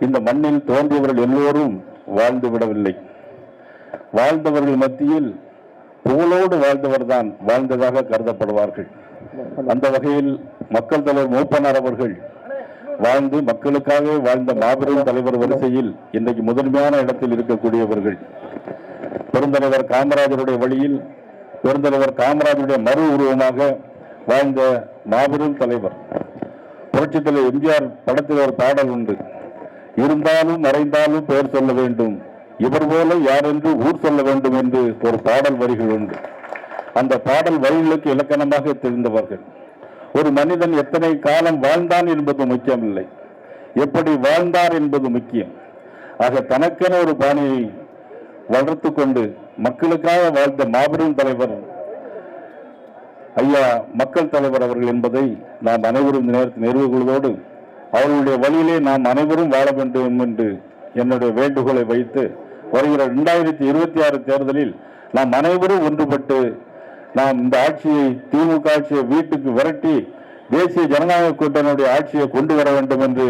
இந்த மண்ணில் தோன்றியவர்கள் எல்லோரும் வாழ்ந்து விடவில்லை. வாழ்ந்தவர்கள் மத்தியில் புகழோடு வாழ்ந்தவர் தான் வாழ்ந்ததாக கருதப்படுவார்கள். அந்த வகையில் மக்கள் தலைவர் மூப்பனார் அவர்கள் வாழ்ந்து மக்களுக்காகவே வாழ்ந்த மாபெரும் தலைவர் வரிசையில் இன்றைக்கு முதன்மையான இடத்தில் இருக்கக்கூடியவர்கள். பெருந்தலைவர் காமராஜருடைய வழியில் பெருந்தலைவர் காமராஜருடைய மறு உருவமாக வாழ்ந்த மாபெரும் தலைவர். புரட்சித் தலைவர் எம்ஜிஆர் படத்தில் ஒரு பாடல் உண்டு, இருந்தாலும் மறைந்தாலும் பெயர் சொல்ல வேண்டும், இவர் போல யார் என்று ஊர் சொல்ல வேண்டும் என்று ஒரு பாடல் வரிகள் உண்டு. அந்த பாடல் வரிகளுக்கு இலக்கணமாக தெரிந்தவர்கள். ஒரு மனிதன் எத்தனை காலம் வாழ்ந்தான் என்பது முக்கியமில்லை, எப்படி வாழ்ந்தார் என்பது முக்கியம். ஆக தனக்கென ஒரு பாணியை வளர்த்து கொண்டு மக்களுக்காக வாழ்ந்த மாபெரும் தலைவர் ஐயா மக்கள் தலைவர் அவர்கள் என்பதை நாம் அனைவரும் நினைவு கொள்வதோடு அவர்களுடைய வழியிலே நாம் அனைவரும் வாழ வேண்டும் என்று என்னுடைய வேண்டுகோளை வைத்து வருகிற 2026 தேர்தலில் நாம் அனைவரும் ஒன்றுபட்டு நாம் இந்த ஆட்சியை, திமுக ஆட்சியை வீட்டுக்கு விரட்டி தேசிய ஜனநாயக கூட்டணியுடைய ஆட்சியை கொண்டு வர வேண்டும் என்று